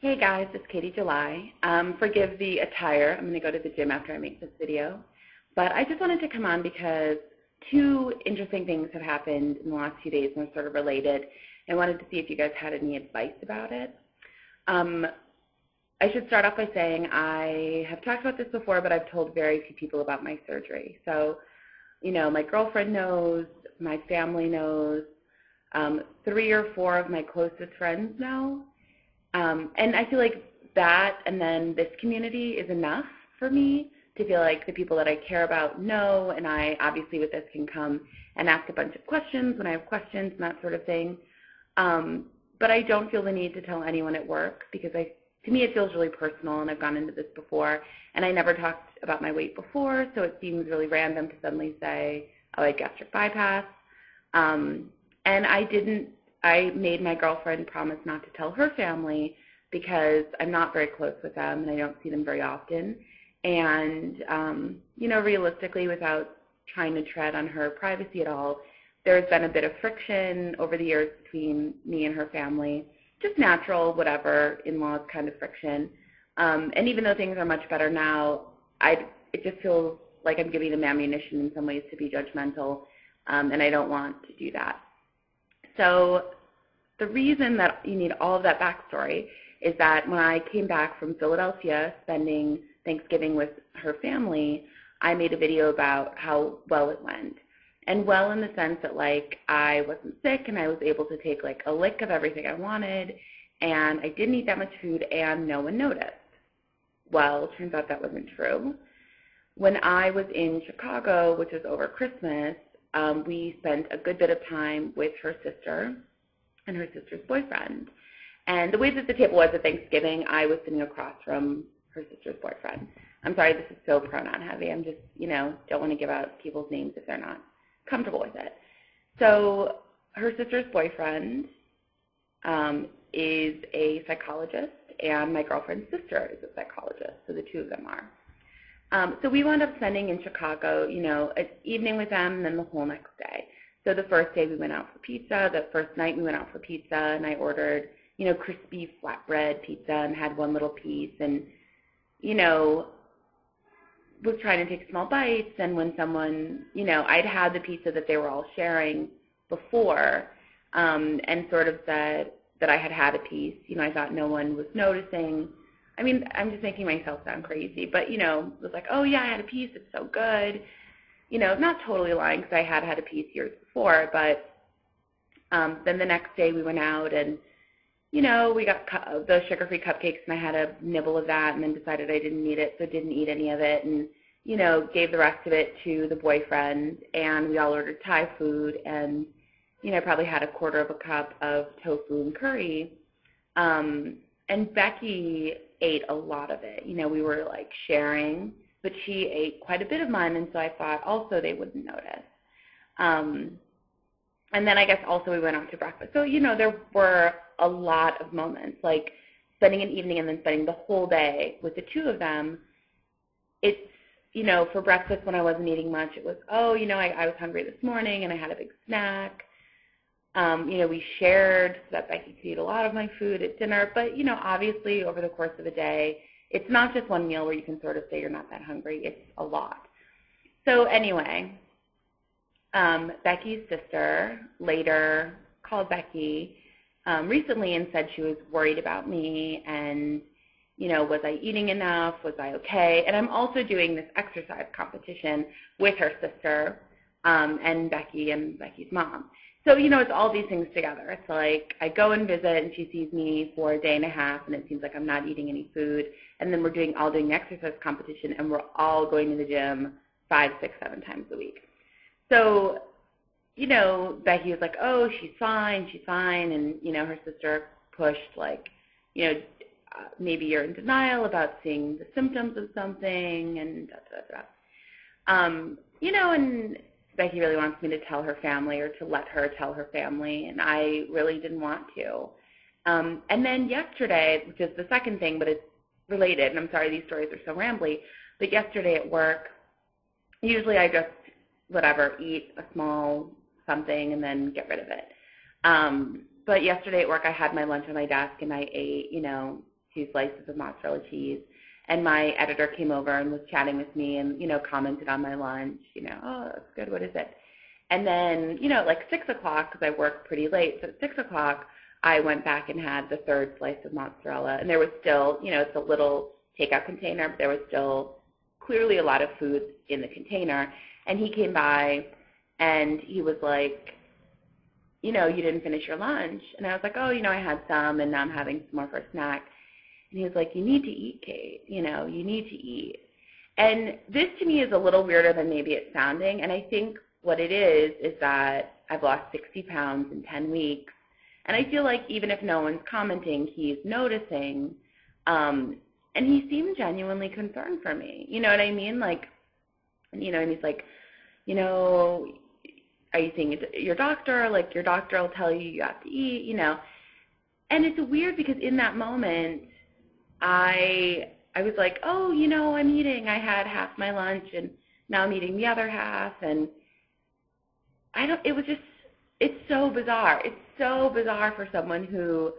Hey guys, it's katiejuly. Forgive the attire. I'm going to go to the gym after I make this video. But I just wanted to come on because two interesting things have happened in the last few days and are sort of related. I wanted to see if you guys had any advice about it. I should start off by saying I have talked about this before, but I've told very few people about my surgery. So, my girlfriend knows, my family knows, 3 or 4 of my closest friends know. And I feel like that and then this community is enough for me to feel like the people that I care about know, and I obviously with this can come and ask a bunch of questions when I have questions and that sort of thing. But I don't feel the need to tell anyone at work because to me it feels really personal, and I've gone into this before, and I never talked about my weight before, so it seems really random to suddenly say, oh, I had gastric bypass. And I made my girlfriend promise not to tell her family because I'm not very close with them and I don't see them very often. And, realistically, without trying to tread on her privacy at all, there's been a bit of friction over the years between me and her family, just natural, whatever, in-laws kind of friction. And even though things are much better now, it just feels like I'm giving them ammunition in some ways to be judgmental, and I don't want to do that. So the reason that you need all of that backstory is that when I came back from Philadelphia spending Thanksgiving with her family, I made a video about how well it went. And well in the sense that, I wasn't sick and I was able to take, a lick of everything I wanted, and I didn't eat that much food and no one noticed. Well, turns out that wasn't true. When I was in Chicago, which was over Christmas, we spent a good bit of time with her sister and her sister's boyfriend. And the way that the table was at Thanksgiving, I was sitting across from her sister's boyfriend. I'm sorry, this is so pronoun heavy. I'm just, don't want to give out people's names if they're not comfortable with it. So her sister's boyfriend is a psychologist, and my girlfriend's sister is a psychologist, so the two of them are. So we wound up spending in Chicago, an evening with them and then the whole next day. So the first day we went out for pizza. The first night we went out for pizza, and I ordered, crispy flatbread pizza and had one little piece, and, was trying to take small bites. And when someone, I'd had the pizza that they were all sharing before, and sort of said that I had had a piece. I thought no one was noticing. I mean, I'm just making myself sound crazy, but, was like, oh, yeah, I had a piece. It's so good. Not totally lying because I had had a piece years before, but then the next day we went out and, we got the sugar-free cupcakes, and I had a nibble of that and then decided I didn't need it, so didn't eat any of it, and, gave the rest of it to the boyfriend, and we all ordered Thai food, and, I probably had a quarter of a cup of tofu and curry, and Becky ate a lot of it. We were, sharing, but she ate quite a bit of mine, and so I thought also they wouldn't notice. And then I guess also we went out to breakfast. So, there were a lot of moments, like spending an evening and then spending the whole day with the two of them. It's, for breakfast when I wasn't eating much, it was, I was hungry this morning and I had a big snack. We shared so that Becky could eat a lot of my food at dinner. But, obviously over the course of a day, it's not just one meal where you can sort of say you're not that hungry. It's a lot. So anyway, Becky's sister later called Becky recently and said she was worried about me and, was I eating enough? Was I okay? And I'm also doing this exercise competition with her sister and Becky's mom. So, it's all these things together. It's like I go and visit and she sees me for a day and a half and it seems like I'm not eating any food. And then we're all doing the exercise competition and we're all going to the gym 5, 6, 7 times a week. So, Becky was like, oh, she's fine. And, her sister pushed maybe you're in denial about seeing the symptoms of something and and Becky really wants me to tell her family or to let her tell her family, and I really didn't want to. And then yesterday, which is the second thing, but it's related, and I'm sorry these stories are so rambly, but yesterday at work, usually I just, eat a small something and then get rid of it. But yesterday at work I had my lunch on my desk and I ate, 2 slices of mozzarella cheese. And my editor came over and was chatting with me and, commented on my lunch, oh, that's good, what is it? And then, at like 6 o'clock, because I work pretty late, so at 6 o'clock, I went back and had the 3rd slice of mozzarella. And there was still, it's a little takeout container, but there was still clearly a lot of food in the container. And he came by and he was like, you didn't finish your lunch. And I was like, oh, I had some and now I'm having some more for a snack. And he was like, you need to eat, Kate. You need to eat. And this to me is a little weirder than maybe it's sounding. And I think what it is that I've lost 60 pounds in 10 weeks. And I feel like even if no one's commenting, he's noticing. And he seemed genuinely concerned for me. You know what I mean? Like, and he's like, are you seeing your doctor? Like, your doctor will tell you have to eat, And it's weird because in that moment, I was like, oh, I'm eating. I had half my lunch and now I'm eating the other half. And it's so bizarre. It's so bizarre for someone who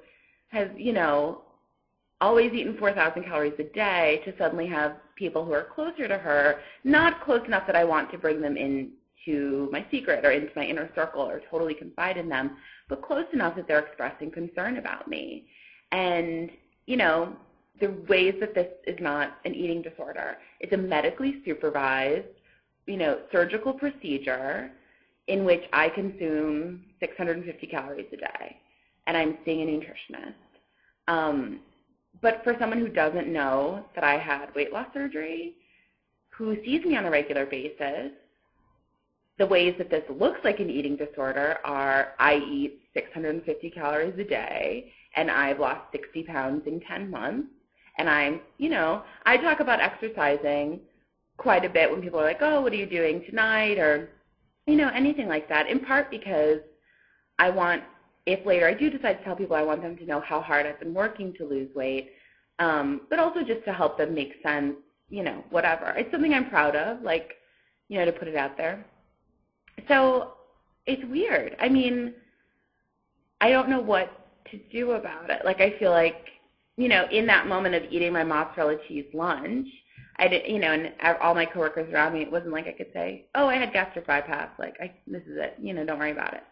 has, always eaten 4,000 calories a day to suddenly have people who are closer to her, not close enough that I want to bring them into my secret or into my inner circle or totally confide in them, but close enough that they're expressing concern about me. And, the ways that this is not an eating disorder. It's a medically supervised, surgical procedure in which I consume 650 calories a day, and I'm seeing a nutritionist. But for someone who doesn't know that I had weight loss surgery, who sees me on a regular basis, the ways that this looks like an eating disorder are I eat 650 calories a day, and I've lost 60 pounds in 10 months. And I talk about exercising quite a bit when people are like, oh, what are you doing tonight? Or, anything like that, in part because I want, if later I do decide to tell people, I want them to know how hard I've been working to lose weight, but also just to help them make sense, whatever. It's something I'm proud of, like, to put it out there. So it's weird. I mean, I don't know what to do about it. Like, I feel like, in that moment of eating my mozzarella cheese lunch, I did, and all my coworkers around me, it wasn't like I could say, oh, I had gastric bypass. Like, this is it. Don't worry about it.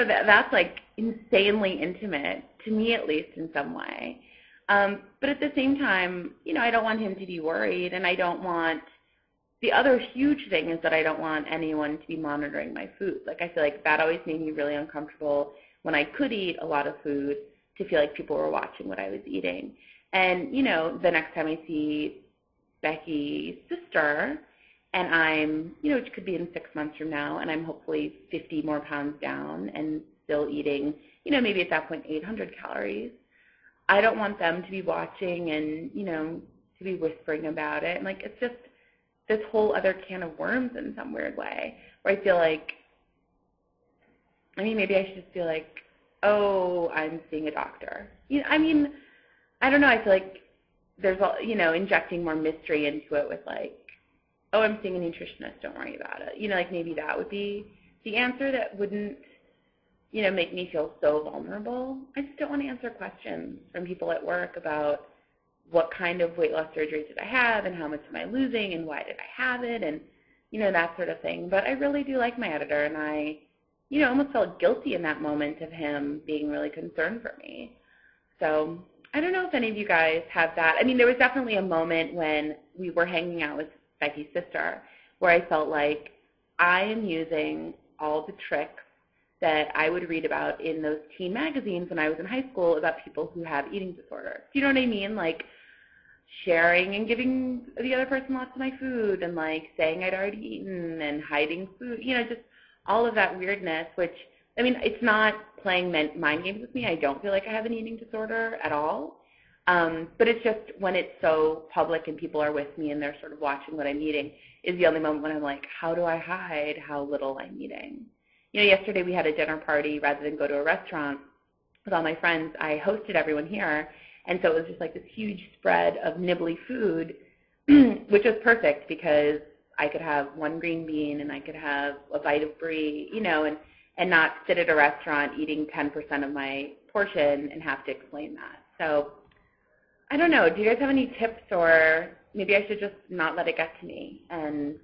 That's like insanely intimate, to me at least in some way. But at the same time, I don't want him to be worried, and I don't want, the other huge thing is that I don't want anyone to be monitoring my food. Like, I feel like that always made me really uncomfortable when I could eat a lot of food, to feel like people were watching what I was eating. And, the next time I see Becky's sister, and I'm, which could be in 6 months from now, and I'm hopefully 50 more pounds down and still eating, maybe at that point 800 calories, I don't want them to be watching and, to be whispering about it. And, like, it's just this whole other can of worms in some weird way, where I feel like, maybe I should just feel like, oh, I'm seeing a doctor. I don't know. I feel like there's, injecting more mystery into it with, like, oh, I'm seeing a nutritionist, don't worry about it. Like, maybe that would be the answer that wouldn't, make me feel so vulnerable. I just don't want to answer questions from people at work about what kind of weight loss surgery did I have and how much am I losing and why did I have it and, that sort of thing. But I really do like my editor, and I almost felt guilty in that moment of him being really concerned for me. So I don't know if any of you guys have that. There was definitely a moment when we were hanging out with Becky's sister where I felt like I am using all the tricks that I would read about in those teen magazines when I was in high school about people who have eating disorders. Do you know what I mean? Like, sharing and giving the other person lots of my food and, like, saying I'd already eaten and hiding food, just all of that weirdness, which, it's not playing mind games with me. I don't feel like I have an eating disorder at all. But it's just when it's so public and people are with me and they're sort of watching what I'm eating is the only moment when I'm like, how do I hide how little I'm eating? Yesterday we had a dinner party rather than go to a restaurant with all my friends. I hosted everyone here, and so it was just like this huge spread of nibbly food, which was perfect because I could have one green bean and I could have a bite of brie, and not sit at a restaurant eating 10% of my portion and have to explain that. So I don't know. Do you guys have any tips, or maybe I should just not let it get to me and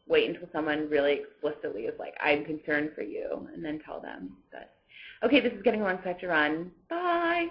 wait until someone really explicitly is like, I'm concerned for you, and then tell them that, okay, this is getting long, so I have to run. Bye.